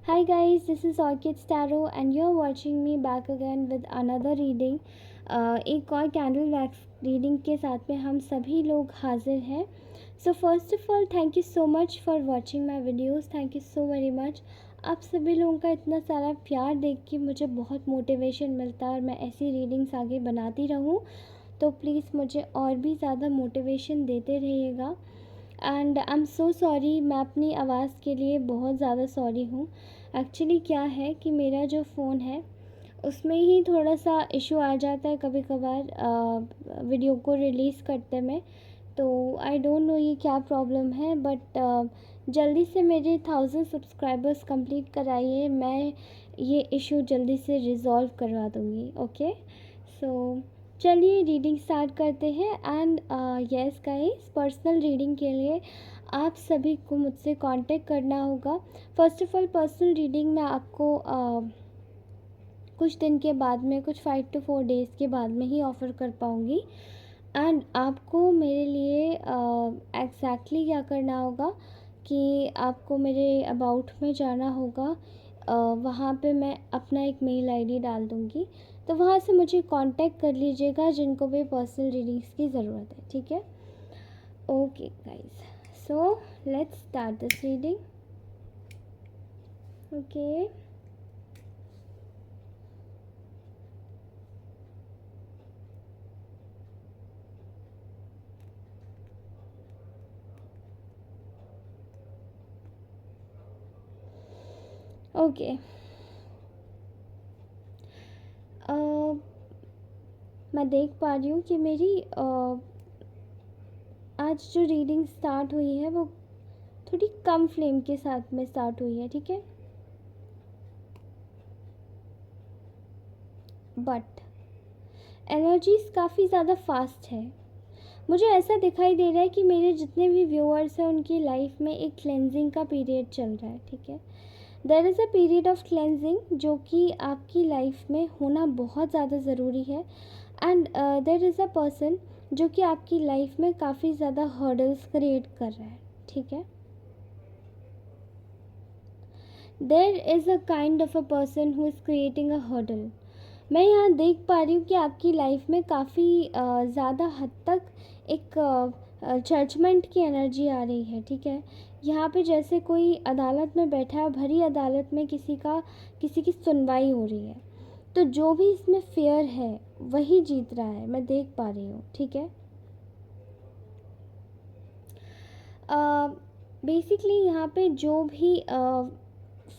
Hi guys, this is Orchid Tarot and you're watching me back again with another reading. एक और candle wax reading के साथ में हम सभी लोग हाजिर हैं. So first of all thank you so much for watching my videos. Thank you so very much. आप सभी लोगों का इतना सारा प्यार देख के मुझे बहुत मोटिवेशन मिलता है और मैं ऐसी रीडिंग्स आगे बनाती रहूँ. तो प्लीज़ मुझे और भी ज़्यादा मोटिवेशन देते रहिएगा. And I am so sorry, मैं अपनी आवाज़ के लिए बहुत ज़्यादा सॉरी हूँ. एक्चुअली क्या है कि मेरा जो फ़ोन है उसमें ही थोड़ा सा इशू आ जाता है कभी कभार वीडियो को रिलीज़ करते में. तो आई डोंट नो ये क्या प्रॉब्लम है, बट जल्दी से मेरे 1000 सब्सक्राइबर्स कंप्लीट कराइए. मैं ये इशू जल्दी से रिज़ॉल्व करवा दूँगी. ओके, सो चलिए रीडिंग स्टार्ट करते हैं. And yes guys, personal reading के लिए आप सभी को मुझसे कांटेक्ट करना होगा. First of all personal reading मैं आपको कुछ दिन के बाद में, कुछ 5 to 4 डेज़ के बाद में ही ऑफ़र कर पाऊँगी. एंड आपको मेरे लिए एग्जैक्टली क्या करना होगा कि आपको मेरे अबाउट में जाना होगा. वहाँ पे मैं अपना एक मेल आईडी डाल दूँगी, तो वहाँ से मुझे कांटेक्ट कर लीजिएगा जिनको भी पर्सनल रीडिंग्स की ज़रूरत है. ठीक है, okay guys, so let's start this reading. Okay, okay. मैं देख पा रही हूँ कि मेरी आज जो रीडिंग स्टार्ट हुई है वो थोड़ी कम फ्लेम के साथ में स्टार्ट हुई है. ठीक है, बट एनर्जीज काफ़ी ज़्यादा फास्ट है. मुझे ऐसा दिखाई दे रहा है कि मेरे जितने भी व्यूअर्स हैं उनकी लाइफ में एक क्लेंजिंग का पीरियड चल रहा है. ठीक है, there is a period of cleansing जो कि आपकी लाइफ में होना बहुत ज़्यादा ज़रूरी है. And there is a person जो कि आपकी लाइफ में काफ़ी ज़्यादा हर्डल्स क्रिएट कर रहा है. ठीक है, there is a kind of a person who is creating a hurdle. मैं यहाँ देख पा रही हूँ कि आपकी लाइफ में काफ़ी ज़्यादा हद तक एक जजमेंट की एनर्जी आ रही है. ठीक है, यहाँ पे जैसे कोई अदालत में बैठा है, भरी अदालत में किसी की सुनवाई हो रही है. तो जो भी इसमें फेयर है वही जीत रहा है, मैं देख पा रही हूँ. ठीक है, बेसिकली यहाँ पे जो भी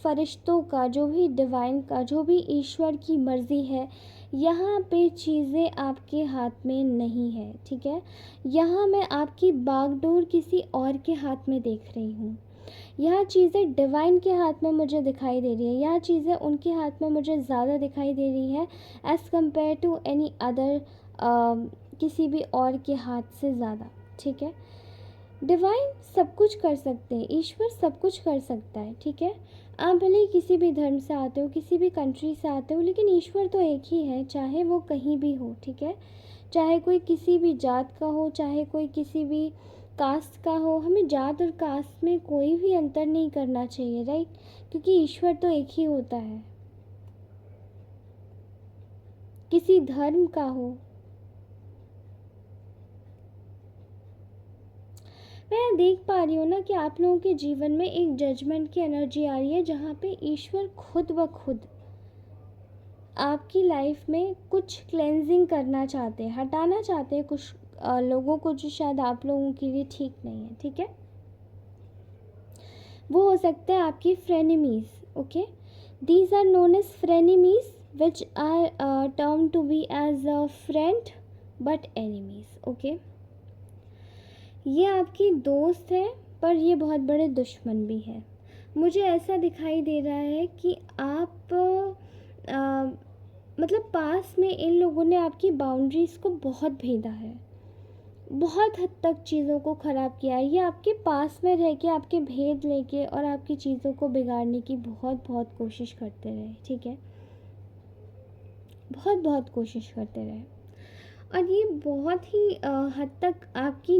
फरिश्तों का, जो भी डिवाइन का, जो भी ईश्वर की मर्ज़ी है, यहाँ पे चीज़ें आपके हाथ में नहीं है. ठीक है, यहाँ मैं आपकी बागडोर किसी और के हाथ में देख रही हूँ. यह चीज़ें डिवाइन के हाथ में मुझे दिखाई दे रही है. यह चीज़ें उनके हाथ में मुझे ज़्यादा दिखाई दे रही है as compared to any other, किसी भी और के हाथ से ज़्यादा. ठीक है, डिवाइन सब कुछ कर सकते हैं, ईश्वर सब कुछ कर सकता है. ठीक है, आप भले ही किसी भी धर्म से आते हो, किसी भी कंट्री से आते हो, लेकिन ईश्वर तो एक ही है, चाहे वो कहीं भी हो. ठीक है, चाहे कोई किसी भी जात का हो, चाहे कोई किसी भी कास्ट का हो. हमें जात और कास्ट में कोई भी अंतर नहीं करना चाहिए, राइट? क्योंकि ईश्वर तो एक ही होता है, किसी धर्म का हो. मैं देख पा रही हूँ ना कि आप लोगों के जीवन में एक जजमेंट की एनर्जी आ रही है, जहाँ पे ईश्वर खुद ब खुद आपकी लाइफ में कुछ क्लेंजिंग करना चाहते हैं, हटाना चाहते हैं कुछ लोगों को जो शायद आप लोगों के लिए ठीक नहीं है. ठीक है, वो हो सकते हैं आपकी frenemies. Okay, these are known as frenemies which are term to be as a friend but enemies. Okay, ये आपके दोस्त हैं पर ये बहुत बड़े दुश्मन भी हैं. मुझे ऐसा दिखाई दे रहा है कि आप मतलब पास में इन लोगों ने आपकी बाउंड्रीज़ को बहुत भेदा है, बहुत हद तक चीज़ों को ख़राब किया है. ये आपके पास में रह के आपके भेद लेके और आपकी चीज़ों को बिगाड़ने की बहुत बहुत कोशिश करते रहे. ठीक है, बहुत कोशिश करते रहे. और ये बहुत ही हद तक आपकी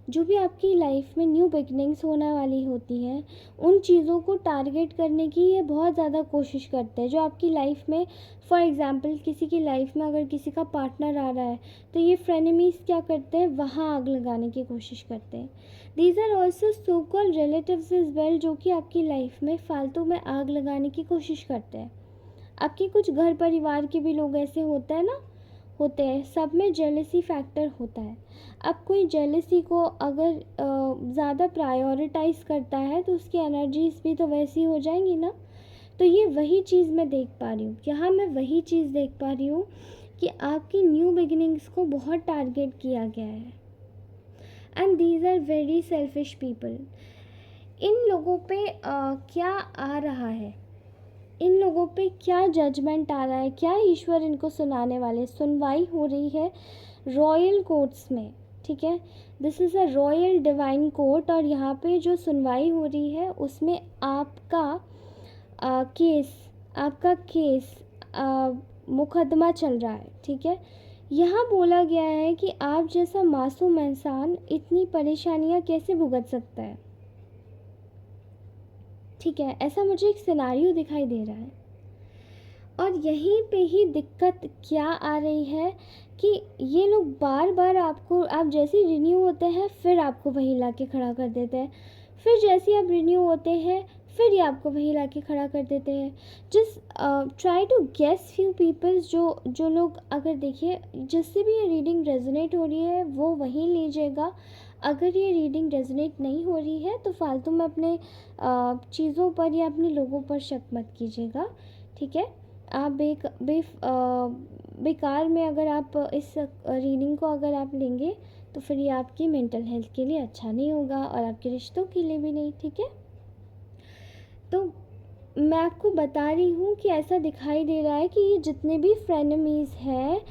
जो भी आपकी लाइफ में न्यू बिगनिंग्स होने वाली होती हैं, उन चीज़ों को टारगेट करने की ये बहुत ज़्यादा कोशिश करते हैं। जो आपकी लाइफ में, फॉर एग्ज़ाम्पल किसी की लाइफ में अगर किसी का पार्टनर आ रहा है, तो ये फ्रेनेमीज़ क्या करते हैं, वहाँ आग लगाने की कोशिश करते हैं। These are also so called relatives is well, जो कि आपकी लाइफ में फालतू में आग लगाने की कोशिश करते हैं। आपके कुछ घर परिवार के भी लोग ऐसे होते हैं ना, होते हैं, सब में जेलसी फैक्टर होता है। अब कोई जेलसी को अगर ज़्यादा प्रायोरिटाइज करता है तो उसकी एनर्जीज भी तो वैसी हो जाएंगी ना। तो ये वही चीज़ मैं देख पा रही हूँ यहाँ, मैं वही चीज़ देख पा रही हूँ कि आपकी न्यू बिगिनिंग्स को बहुत टारगेट किया गया है। And these are very selfish people. इन लोगों पे क्या आ रहा है, इन लोगों पे क्या जजमेंट आ रहा है, क्या ईश्वर इनको सुनाने वाले। सुनवाई हो रही है रॉयल कोर्ट्स में, ठीक है, this is a royal divine court, और यहाँ पे जो सुनवाई हो रही है उसमें आपका केस मुकदमा चल रहा है, ठीक है। यहाँ बोला गया है कि आप जैसा मासूम इंसान इतनी परेशानियाँ कैसे भुगत सकता है, ठीक है, ऐसा मुझे एक सिनारियो दिखाई दे रहा है। और यहीं पे ही दिक्कत क्या आ रही है कि ये लोग बार बार आपको, आप जैसे ही रिन्यू होते हैं फिर आपको वहीं ला के खड़ा कर देते हैं, फिर जैसे ही आप रिन्यू होते हैं फिर ये आपको वहीं ला के खड़ा कर देते हैं। Just try to guess few peoples, जो लोग, अगर देखिए जिससे भी ये रीडिंग रेजोनेट हो रही है वो वहीं लीजिएगा। अगर ये रीडिंग रेजोनेट नहीं हो रही है तो फालतू में अपने चीज़ों पर या अपने लोगों पर शक मत कीजिएगा, ठीक है। आप बेकार में अगर आप इस रीडिंग को अगर आप लेंगे तो फिर ये आपकी मेंटल हेल्थ के लिए अच्छा नहीं होगा और आपके रिश्तों के लिए भी नहीं, ठीक है। तो मैं आपको बता रही हूँ कि ऐसा दिखाई दे रहा है कि ये जितने भी फ्रेनेमीज़ हैं,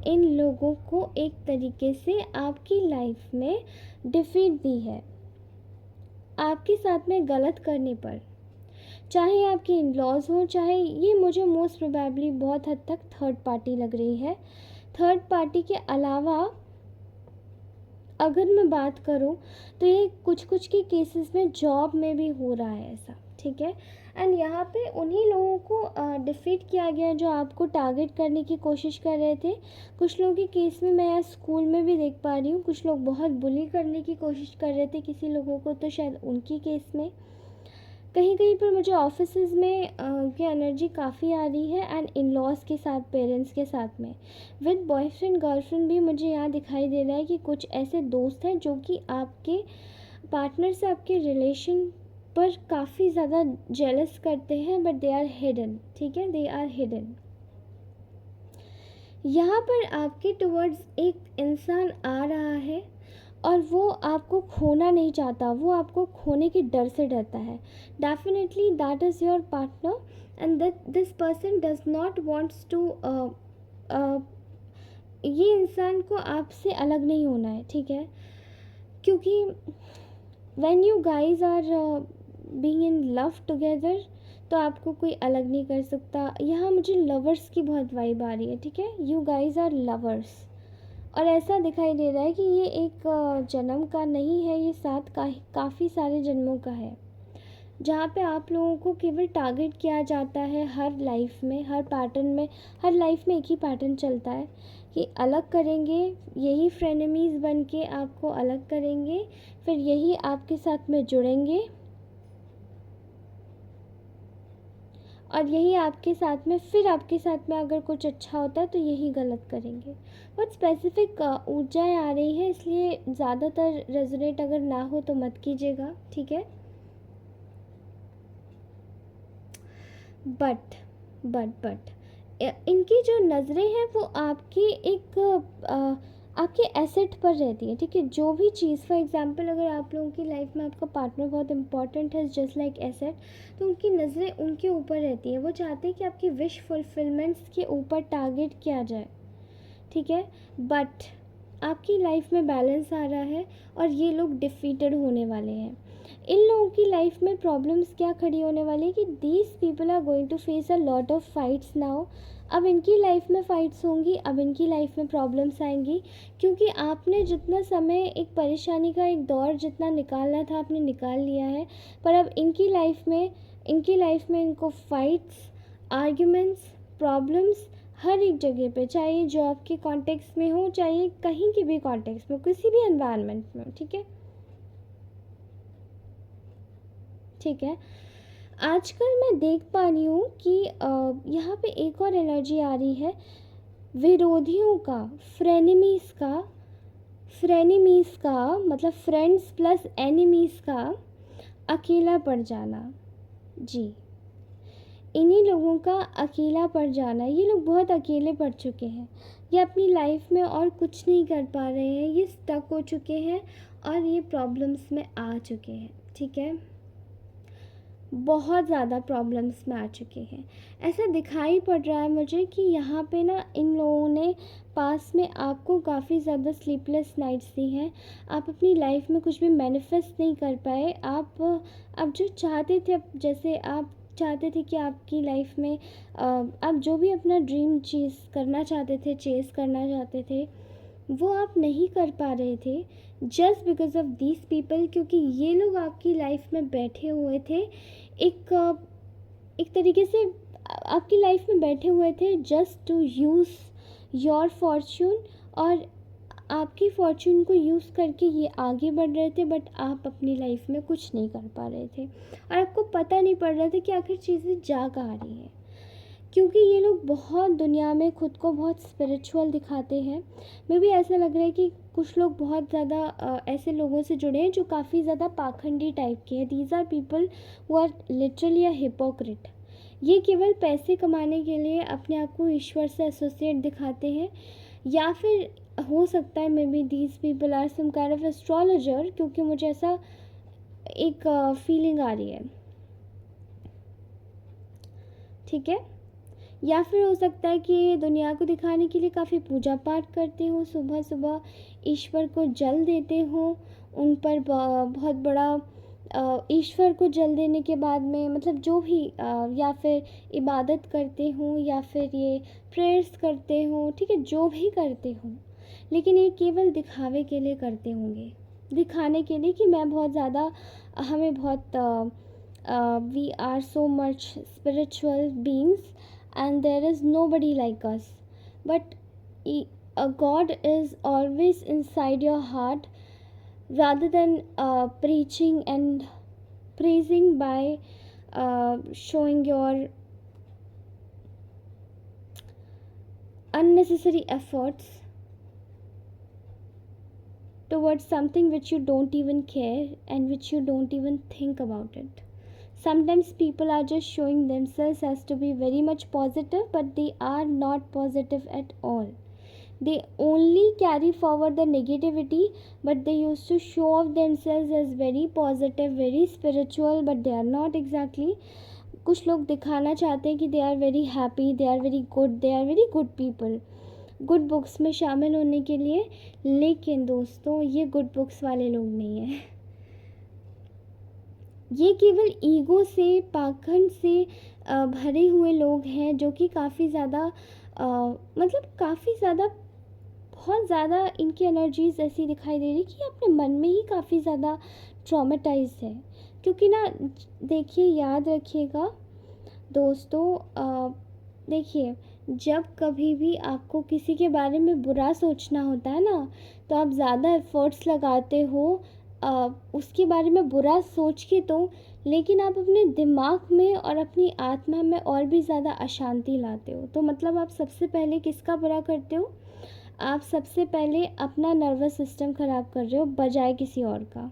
इन लोगों को एक तरीके से आपकी लाइफ में डिफीट दी है आपके साथ में गलत करने पर। चाहे आपके इन लॉज हों, चाहे ये मुझे मोस्ट प्रोबेबली बहुत हद तक थर्ड पार्टी लग रही है। थर्ड पार्टी के अलावा अगर मैं बात करूं तो ये कुछ कुछ के केसेस में जॉब में भी हो रहा है ऐसा, ठीक है। एंड यहाँ पे उन्हीं लोगों को डिफीट किया गया जो आपको टारगेट करने की कोशिश कर रहे थे। कुछ लोगों के केस में मैं स्कूल में भी देख पा रही हूँ, कुछ लोग बहुत बुली करने की कोशिश कर रहे थे किसी लोगों को, तो शायद उनकी केस में। कहीं कहीं पर मुझे ऑफिसेज में की एनर्जी काफ़ी आ रही है, एंड इन लॉज के साथ, पेरेंट्स के साथ में, विद बॉयफ्रेंड गर्लफ्रेंड भी मुझे यहाँ दिखाई दे रहा है कि कुछ ऐसे दोस्त हैं जो कि आपके पार्टनर से आपके रिलेशन पर काफ़ी ज़्यादा जेलस करते हैं, बट दे आर हिडन, ठीक है, दे आर हिडन। यहाँ पर आपके टुवर्ड्स एक इंसान आ रहा है और वो आपको खोना नहीं चाहता, वो आपको खोने के डर से डरता है। Definitely that is your partner, and this person does not wants to, ये इंसान को आपसे अलग नहीं होना है, ठीक है, क्योंकि when you guys are being in love together तो आपको कोई अलग नहीं कर सकता। यहाँ मुझे लवर्स की बहुत वाइब आ रही है, ठीक है, यू गाइज आर लवर्स। और ऐसा दिखाई दे रहा है कि ये एक जन्म का नहीं है, ये काफ़ी सारे जन्मों का है, जहाँ पे आप लोगों को केवल टारगेट किया जाता है हर लाइफ में, हर पैटर्न में। हर लाइफ में एक ही पैटर्न चलता है कि अलग करेंगे, यही फ्रेनेमीज़ बन के आपको अलग करेंगे, फिर यही आपके साथ में जुड़ेंगे और यही आपके साथ में, फिर आपके साथ में अगर कुछ अच्छा होता है तो यही गलत करेंगे। बहुत स्पेसिफिक ऊर्जाएँ आ रही हैं, इसलिए ज़्यादातर रेजोनेट अगर ना हो तो मत कीजिएगा, ठीक है। बट इनकी जो नज़रें हैं वो आपकी एक आपके एसेट पर रहती है, ठीक है। जो भी चीज़, फॉर एग्जांपल अगर आप लोगों की लाइफ में आपका पार्टनर बहुत इंपॉर्टेंट है, जस्ट लाइक एसेट, तो उनकी नज़रें उनके ऊपर रहती है। वो चाहते हैं कि आपकी विश फुलफिलमेंट्स के ऊपर टारगेट किया जाए, ठीक है। बट आपकी लाइफ में बैलेंस आ रहा है और ये लोग डिफीटेड होने वाले हैं। इन लोगों की लाइफ में प्रॉब्लम्स क्या खड़ी होने वाली है कि these people are going to face a lot of fights now. अब इनकी लाइफ में फ़ाइट्स होंगी, अब इनकी लाइफ में प्रॉब्लम्स आएंगी, क्योंकि आपने जितना समय एक परेशानी का एक दौर जितना निकालना था आपने निकाल लिया है। पर अब इनकी लाइफ में इनको फाइट्स, आर्ग्यूमेंट्स, प्रॉब्लम्स हर एक जगह पे, चाहे ये जॉब के कॉन्टेक्स्ट में हो, चाहे कहीं के भी कॉन्टेक्स्ट में, किसी भी एनवायरनमेंट में हो। ठीक है, ठीक है। आजकल मैं देख पा रही हूँ कि यहाँ पे एक और एनर्जी आ रही है, विरोधियों का, फ्रेनेमीज़ का मतलब फ्रेंड्स प्लस एनिमीज़ का अकेला पड़ जाना। जी, इन्हीं लोगों का अकेला पड़ जाना। ये लोग बहुत अकेले पड़ चुके हैं, ये अपनी लाइफ में और कुछ नहीं कर पा रहे हैं, ये स्टक हो चुके हैं और ये प्रॉब्लम्स में आ चुके हैं। ठीक है, बहुत ज़्यादा प्रॉब्लम्स में आ चुके हैं। ऐसा दिखाई पड़ रहा है मुझे कि यहाँ पे ना इन लोगों ने पास में आपको काफ़ी ज़्यादा स्लीपलेस नाइट्स दी हैं। आप अपनी लाइफ में कुछ भी मैनिफेस्ट नहीं कर पाए। आप जो चाहते थे, अब जैसे आप चाहते थे कि आपकी लाइफ में आप जो भी अपना ड्रीम चीज़ करना चाहते थे, चेज़ करना चाहते थे, वो आप नहीं कर पा रहे थे just because of these people, क्योंकि ये लोग आपकी लाइफ में बैठे हुए थे एक एक तरीके से आपकी लाइफ में बैठे हुए थे just to use your fortune, और आपकी फॉर्च्यून को यूज़ करके ये आगे बढ़ रहे थे, बट आप अपनी लाइफ में कुछ नहीं कर पा रहे थे और आपको पता नहीं पड़ रहा था कि आखिर चीज़ें जा कहाँ रही हैं। क्योंकि ये लोग बहुत दुनिया में खुद को बहुत स्पिरिचुअल दिखाते हैं। मे भी ऐसा लग रहा है कि कुछ लोग बहुत ज़्यादा ऐसे लोगों से जुड़े हैं जो काफ़ी ज़्यादा पाखंडी टाइप के हैं। These are people who are literally a hypocrite. ये केवल पैसे कमाने के लिए अपने आप को ईश्वर से एसोसिएट दिखाते हैं, या फिर हो सकता है maybe these people are some kind of astrologer, क्योंकि मुझे ऐसा एक फीलिंग आ रही है। ठीक है, या फिर हो सकता है कि ये दुनिया को दिखाने के लिए काफ़ी पूजा पाठ करते हो, सुबह सुबह ईश्वर को जल देते हो, उन पर बहुत बड़ा ईश्वर को जल देने के बाद में मतलब जो भी या फिर इबादत करते हो या फिर ये प्रेयर्स करते हो, ठीक है, जो भी करते हो, लेकिन ये केवल दिखावे के लिए करते होंगे, दिखाने के लिए कि मैं बहुत ज़्यादा, हमें बहुत we are so much spiritual beings and there is nobody like us, but a god is always inside your heart, rather than preaching and praising by showing your unnecessary efforts towards something which you don't even care and which you don't even think about it. Sometimes people are just showing themselves as to be very much positive, but they are not positive at all. They only carry forward the negativity, but they used to show off themselves as very positive, very spiritual, but they are not exactly. कुछ लोग दिखाना चाहते हैं कि they are very happy, they are very good, they are very good people, good books में शामिल होने के लिए, लेकिन दोस्तों ये गुड बुक्स वाले लोग नहीं हैं। ये केवल ईगो से, पाखंड से भरे हुए लोग हैं जो कि काफ़ी ज़्यादा मतलब काफ़ी ज़्यादा, बहुत ज़्यादा इनकी एनर्जीज ऐसी दिखाई दे रही कि अपने मन में ही काफ़ी ज़्यादा ट्रॉमेटाइज्ड है। क्योंकि ना देखिए, याद रखिएगा दोस्तों, देखिए, जब कभी भी आपको किसी के बारे में बुरा सोचना होता है ना, तो आप ज़्यादा एफ़र्ट्स लगाते हो उसके बारे में बुरा सोच के, तो लेकिन आप अपने दिमाग में और अपनी आत्मा में और भी ज़्यादा अशांति लाते हो। तो मतलब आप सबसे पहले किसका बुरा करते हो? आप सबसे पहले अपना नर्वस सिस्टम ख़राब कर रहे हो बजाय किसी और का।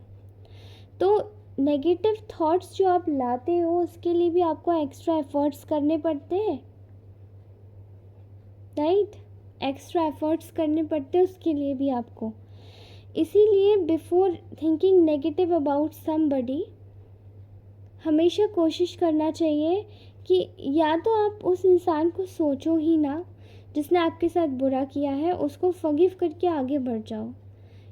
तो नेगेटिव थॉट्स जो आप लाते हो उसके लिए भी आपको एक्स्ट्रा एफ़र्ट्स करने पड़ते हैं, राइट? एक्स्ट्रा एफ़र्ट्स करने पड़ते हैं उसके लिए भी आपको। इसीलिए before thinking negative about somebody, हमेशा कोशिश करना चाहिए कि या तो आप उस इंसान को सोचो ही ना जिसने आपके साथ बुरा किया है, उसको फॉरगिव करके आगे बढ़ जाओ,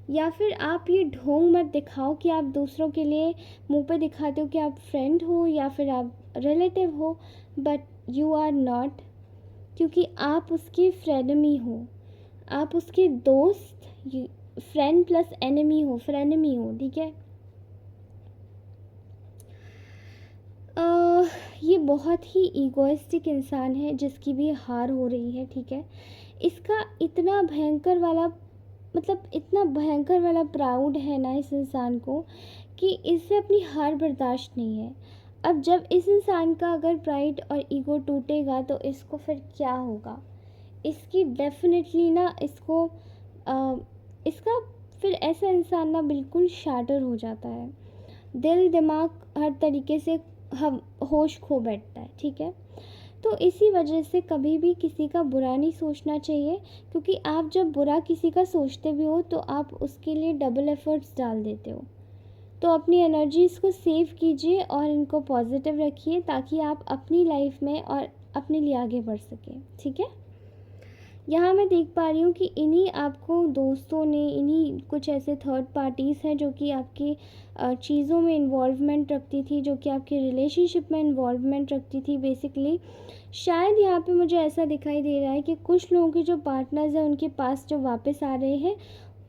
या फिर आप ये ढोंग मत दिखाओ कि आप दूसरों के लिए मुंह पे दिखाते हो कि आप फ्रेंड हो या फिर आप रिलेटिव हो, बट यू आर नॉट, क्योंकि आप उसके फ्रेंडमी हो, आप उसके दोस्त, फ्रेंड प्लस एनिमी हो, फ्रेनेमी हो, ठीक है। ये बहुत ही ईगोइस्टिक इंसान है जिसकी भी हार हो रही है, ठीक है। इसका इतना भयंकर वाला, मतलब इतना भयंकर वाला प्राउड है ना इस इंसान को कि इससे अपनी हार बर्दाश्त नहीं है। अब जब इस इंसान का अगर प्राइड और ईगो टूटेगा तो इसको फिर क्या होगा, इसकी डेफिनेटली ना इसको इसका फिर ऐसा इंसान ना बिल्कुल शैटर हो जाता है, दिल दिमाग हर तरीके से हम होश खो बैठता है, ठीक है। तो इसी वजह से कभी भी किसी का बुरा नहीं सोचना चाहिए, क्योंकि आप जब बुरा किसी का सोचते भी हो तो आप उसके लिए डबल एफर्ट्स डाल देते हो। तो अपनी एनर्जीज़ को सेव कीजिए और इनको पॉजिटिव रखिए ताकि आप अपनी लाइफ में और अपने लिए आगे बढ़ सकें, ठीक है। यहाँ मैं देख पा रही हूँ कि इन्हीं आपको दोस्तों ने, इन्हीं कुछ ऐसे थर्ड पार्टीज़ हैं जो कि आपकी चीज़ों में इन्वॉल्वमेंट रखती थी, जो कि आपके रिलेशनशिप में इन्वॉल्वमेंट रखती थी बेसिकली। शायद यहाँ पे मुझे ऐसा दिखाई दे रहा है कि कुछ लोगों के जो पार्टनर्स हैं उनके पास जो वापस आ रहे हैं,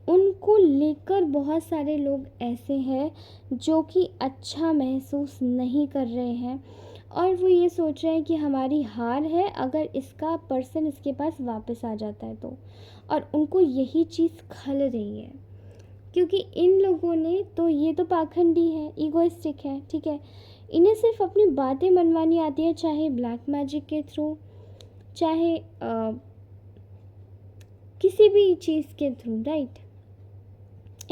उनको लेकर बहुत सारे लोग ऐसे हैं जो कि अच्छा महसूस नहीं कर रहे हैं और वो ये सोच रहे हैं कि हमारी हार है अगर इसका पर्सन इसके पास वापस आ जाता है तो, और उनको यही चीज़ खल रही है, क्योंकि इन लोगों ने तो, ये तो पाखंडी है, ईगोइस्टिक है, ठीक है। इन्हें सिर्फ अपनी बातें मनवानी आती है, चाहे ब्लैक मैजिक के थ्रू, चाहे किसी भी चीज़ के थ्रू, राइट,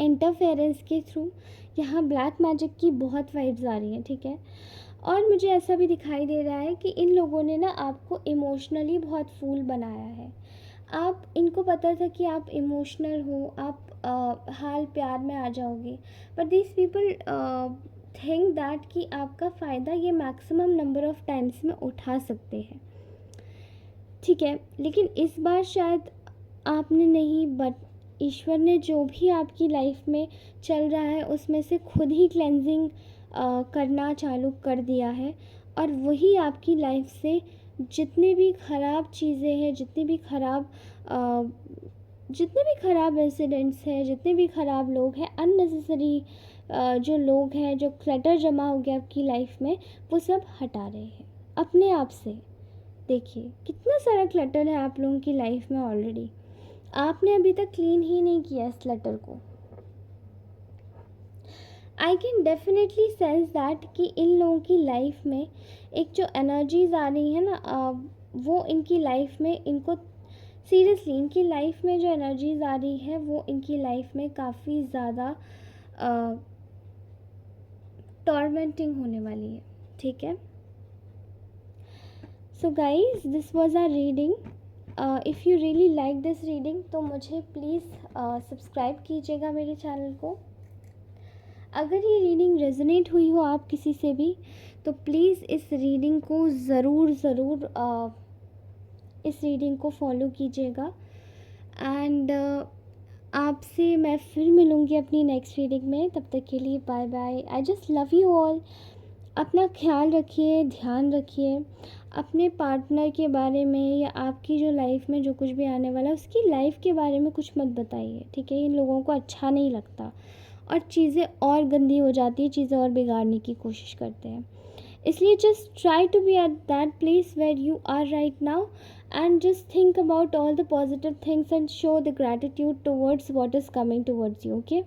इंटरफेरेंस के थ्रू। यहाँ ब्लैक मैजिक की बहुत वाइब्स आ रही हैं, ठीक है। और मुझे ऐसा भी दिखाई दे रहा है कि इन लोगों ने ना आपको इमोशनली बहुत फूल बनाया है। आप, इनको पता था कि आप इमोशनल हो, आप हाल प्यार में आ जाओगे, but this people think that कि आपका फ़ायदा ये मैक्सिमम नंबर ऑफ़ टाइम्स में उठा सकते हैं, ठीक है। लेकिन इस बार शायद आपने नहीं, बट ईश्वर ने जो भी आपकी लाइफ में चल रहा है उसमें से खुद ही क्लेंजिंग करना चालू कर दिया है, और वही आपकी लाइफ से जितने भी ख़राब चीज़ें हैं, जितने भी ख़राब इंसिडेंट्स हैं, जितने भी ख़राब लोग हैं, अननेसेसरी जो लोग हैं, जो क्लटर जमा हो गया आपकी लाइफ में, वो सब हटा रहे हैं अपने आप से। देखिए कितना सारा क्लटर है आप लोगों की लाइफ में ऑलरेडी, आपने अभी तक क्लीन ही नहीं किया इस क्लटर को। I can definitely sense that कि इन लोगों की लाइफ में एक जो एनर्जीज आ रही है ना, वो इनकी लाइफ में, इनको सीरियसली इनकी लाइफ में जो एनर्जीज आ रही है वो इनकी लाइफ में काफ़ी ज़्यादा टॉर्मेंटिंग होने वाली है, ठीक है। So guys, this was our reading. If you really like this reading तो मुझे प्लीज़ सब्सक्राइब कीजिएगा मेरे चैनल को। अगर ये रीडिंग रेजोनेट हुई हो आप किसी से भी तो प्लीज़ इस रीडिंग को ज़रूर इस रीडिंग को फॉलो कीजिएगा। एंड आपसे मैं फिर मिलूँगी अपनी नेक्स्ट रीडिंग में, तब तक के लिए bye bye. I just love you all. अपना ख्याल रखिए, ध्यान रखिए, अपने पार्टनर के बारे में या आपकी जो लाइफ में जो कुछ भी आने वाला है उसकी लाइफ के बारे में कुछ मत बताइए, ठीक है। इन लोगों को अच्छा नहीं लगता और चीज़ें और गंदी हो जाती है, चीज़ें और बिगाड़ने की कोशिश करते हैं। इसलिए just try to be at that place where you are right now and just think about all the positive things and show the gratitude towards what is coming towards you, okay?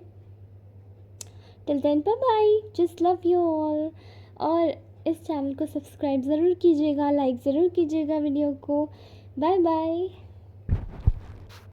Till then, bye bye, just love you all। और इस channel को subscribe ज़रूर कीजिएगा, like ज़रूर कीजिएगा video को। Bye bye.